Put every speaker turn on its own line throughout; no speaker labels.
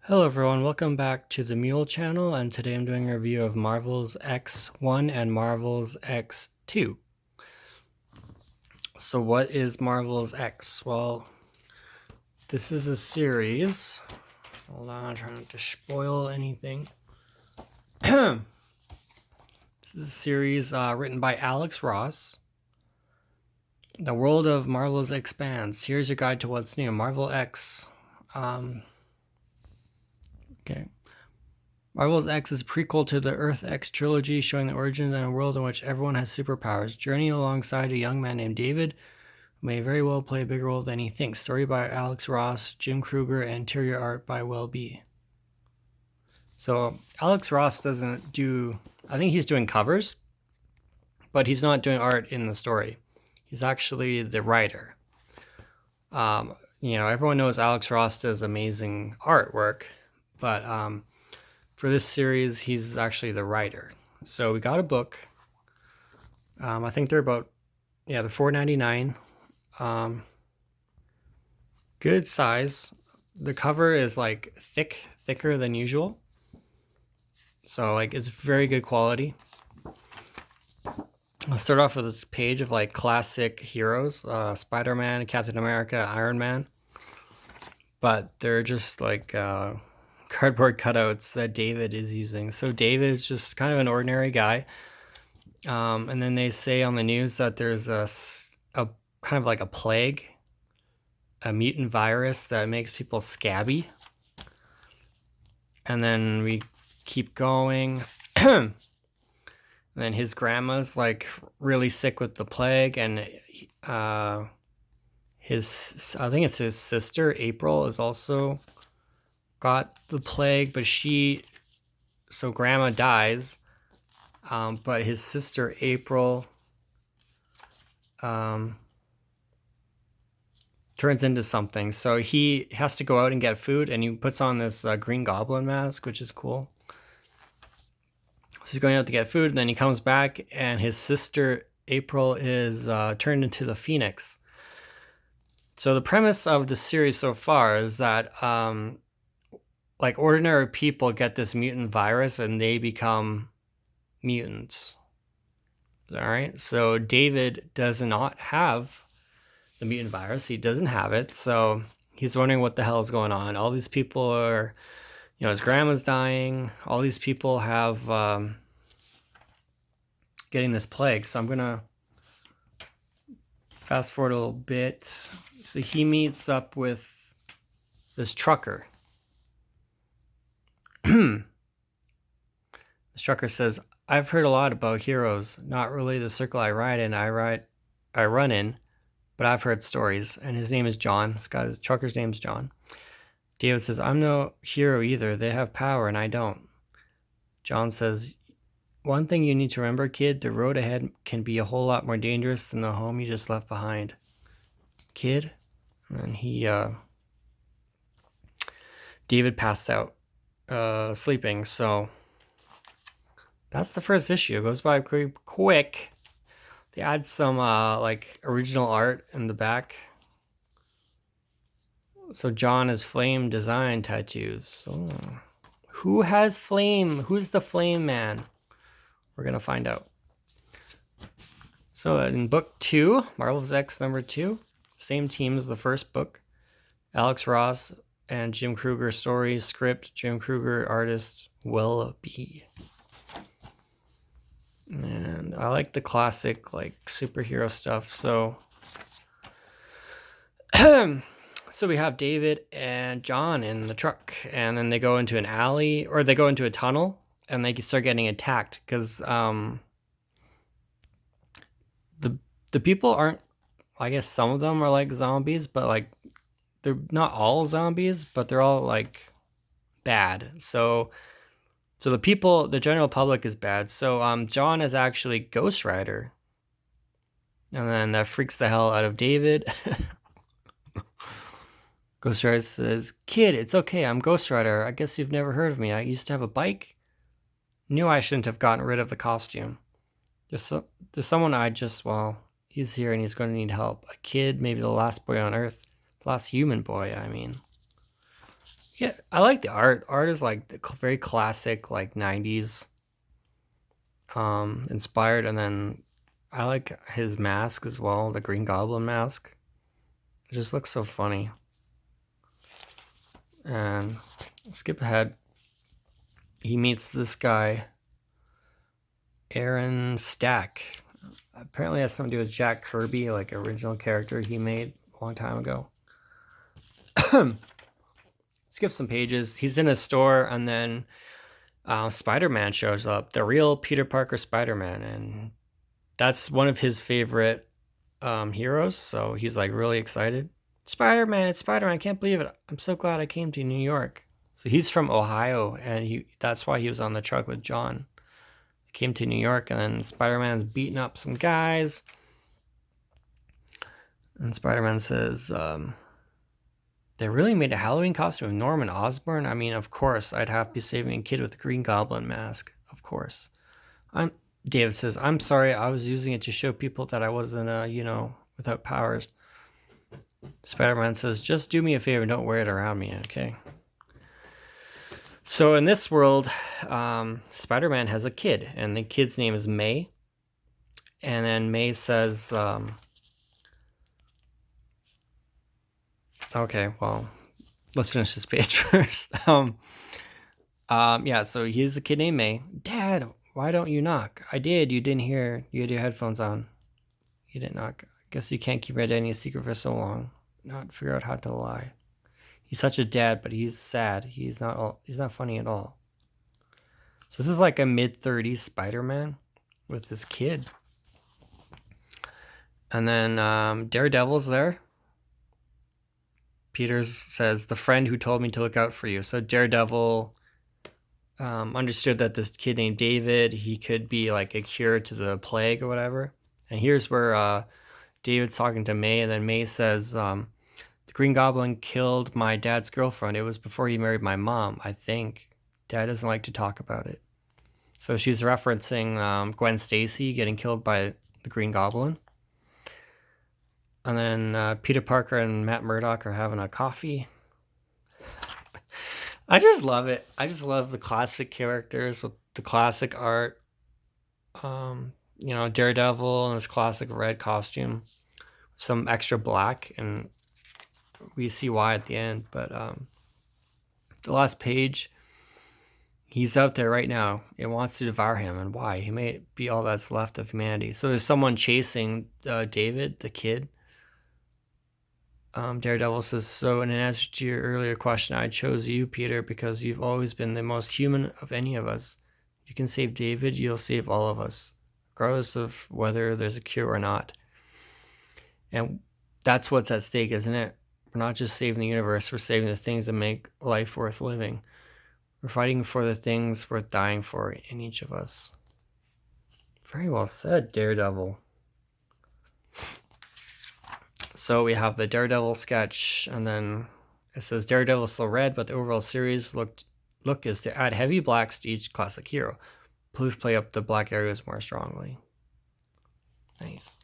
Hello everyone, welcome back to the Mule channel, and today I'm doing a review of Marvel's X1 and Marvel's X2. So what is Marvel's X? Well, this is a series. Hold on, I'm trying not to spoil anything. This is a series written by Alex Ross. The world of Marvel's expands. Here's your guide to what's new. Marvel X. Okay. Marvel's X is a prequel to the Earth X trilogy, showing the origins in a world in which everyone has superpowers. Journey alongside a young man named David, who may very well play a bigger role than he thinks. Story by Alex Ross, Jim Krueger, and interior art by Will B. So Alex Ross doesn't do... I think he's doing covers, but he's not doing art in the story. He's actually the writer. Everyone knows Alex Ross does amazing artwork, but... for this series, he's actually the writer. So we got a book. I think they're about, they're $4.99. Good size. The cover is like thicker than usual. So like it's very good quality. I'll start off with this page of like classic heroes, Spider-Man, Captain America, Iron Man. But they're just like cardboard cutouts that David is using. So David is just kind of an ordinary guy. And then they say on the news that there's a kind of like a plague, a mutant virus that makes people scabby. And then we keep going. And then his grandma's like really sick with the plague, and I think it's his sister April is also got the plague, but so grandma dies, but his sister April turns into something. So he has to go out and get food, and he puts on this Green Goblin mask, which is cool. So he's going out to get food, and then he comes back, and his sister April is turned into the Phoenix. So the premise of the series so far is that like ordinary people get this mutant virus and they become mutants. All right. So David does not have the mutant virus. He doesn't have it. So he's wondering what the hell is going on. All these people are, his grandma's dying. All these people have getting this plague. So I'm going to fast forward a little bit. So he meets up with this trucker. This trucker says, I've heard a lot about heroes, not really the circle I ride in, I run in, but I've heard stories. And his name is John. His trucker's name's John. David says, I'm no hero either. They have power and I don't. John says, one thing you need to remember, kid, the road ahead can be a whole lot more dangerous than the home you just left behind. Kid? And David passed out. Sleeping, so that's the first issue. It goes by pretty quick. They add some like original art in the back. So John has flame design tattoos. So who has flame? Who's the flame man? We're gonna find out. So in book 2, Marvel's X #2, same team as the first book. Alex Ross and Jim Krueger story, script, Jim Krueger, artist, Will B. And I like the classic, like, superhero stuff. So, so we have David and John in the truck, and then they go into an alley, or they go into a tunnel, and they start getting attacked, because the people aren't, I guess some of them are like zombies, but like, they're not all zombies, but they're all like bad. So the people, the general public is bad. So John is actually Ghost Rider, and then that freaks the hell out of David. Ghost Rider says, "Kid, it's okay. I'm Ghost Rider. I guess you've never heard of me. I used to have a bike. Knew I shouldn't have gotten rid of the costume. There's someone he's here and he's going to need help. A kid, maybe the last boy on Earth." Last human boy, I mean. Yeah, I like the art. Art is like very classic, like 90s inspired. And then I like his mask as well, the Green Goblin mask. It just looks so funny. And skip ahead. He meets this guy, Aaron Stack. Apparently has something to do with Jack Kirby, like original character he made a long time ago. Skip some pages. He's in a store, and then Spider-Man shows up, the real Peter Parker Spider-Man, and that's one of his favorite heroes. So he's like really excited. Spider-Man, it's Spider-Man! I can't believe it. I'm so glad I came to New York. So he's from Ohio, and that's why he was on the truck with John. He came to New York, and then Spider-Man's beating up some guys. And Spider-Man says, they really made a Halloween costume of Norman Osborn? I mean, of course, I'd have to be saving a kid with a Green Goblin mask. Of course. David says, I'm sorry, I was using it to show people that I wasn't, without powers. Spider-Man says, just do me a favor, don't wear it around me, okay? So in this world, Spider-Man has a kid, and the kid's name is May. And then May says, okay, well, let's finish this page first. Yeah, so he's a kid named May. Dad, why don't you knock? I did. You didn't hear. You had your headphones on. You didn't knock. Guess you can't keep identity a secret for so long. Not figure out how to lie. He's such a dad, but he's sad. He's not funny at all. So this is like a mid-30s Spider-Man with this kid. And then Daredevil's there. Peters says, the friend who told me to look out for you. So Daredevil understood that this kid named David, he could be like a cure to the plague or whatever. And here's where David's talking to May, and then May says, the Green Goblin killed my dad's girlfriend. It was before he married my mom, I think. Dad doesn't like to talk about it. So she's referencing Gwen Stacy getting killed by the Green Goblin. And then Peter Parker and Matt Murdock are having a coffee. I just love it. I just love the classic characters with the classic art. Daredevil in his classic red costume, some extra black, and we see why at the end. But the last page, he's out there right now. It wants to devour him, and why? He may be all that's left of humanity. So there's someone chasing David, the kid. Daredevil says, so in answer to your earlier question, I chose you, Peter, because you've always been the most human of any of us. If you can save David, you'll save all of us, regardless of whether there's a cure or not. And that's what's at stake, isn't it? We're not just saving the universe, we're saving the things that make life worth living. We're fighting for the things worth dying for in each of us. Very well said, Daredevil. So we have the Daredevil sketch, and then it says Daredevil still red, but the overall series look is to add heavy blacks to each classic hero. Please play up the black areas more strongly. Nice.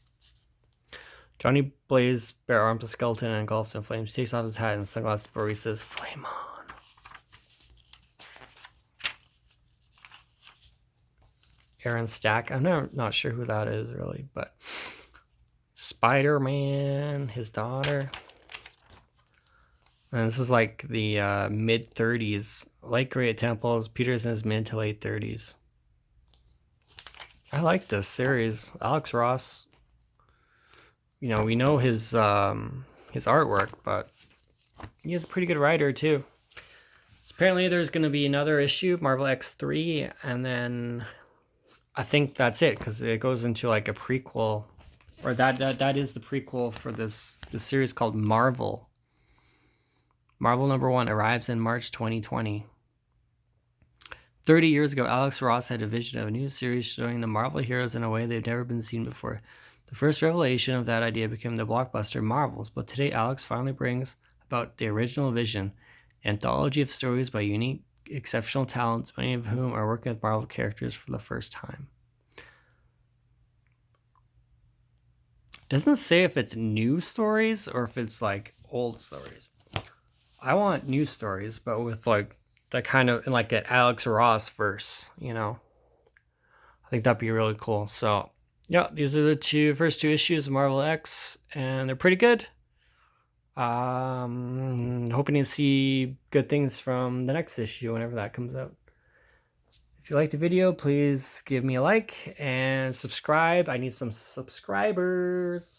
Johnny Blaze bare arms a skeleton and engulfed in flames. He takes off his hat and sunglasses before he says, flame on. Aaron Stack. I'm not sure who that is really, but Spider-Man, his daughter. And this is like the mid-30s. Light gray at temples. Peter's in his mid to late 30s. I like this series. Alex Ross, we know his artwork, but he is a pretty good writer too. So apparently there's going to be another issue, Marvel X3, and then I think that's it, because it goes into like a prequel, or that is the prequel for this series called Marvel. Marvel #1 arrives in March 2020. 30 years ago, Alex Ross had a vision of a new series showing the Marvel heroes in a way they've never been seen before. The first revelation of that idea became the blockbuster Marvels, but today Alex finally brings about the original vision, an anthology of stories by unique, exceptional talents, many of whom are working with Marvel characters for the first time. Doesn't say if it's new stories or if it's like old stories. I want news stories, but with like that kind of like an Alex Ross verse, you know. I think that'd be really cool. So yeah, these are the first two issues of Marvel X, and they're pretty good. Hoping to see good things from the next issue whenever that comes out. If you liked the video, please give me a like and subscribe. I need some subscribers.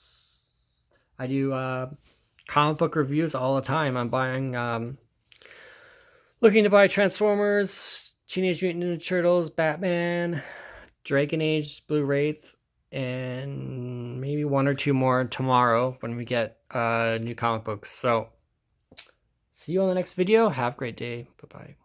I do comic book reviews all the time. I'm looking to buy Transformers, Teenage Mutant Ninja Turtles, Batman, Dragon Age, Blue Wraith, and maybe one or two more tomorrow when we get new comic books. So see you on the next video. Have a great day. Bye-bye.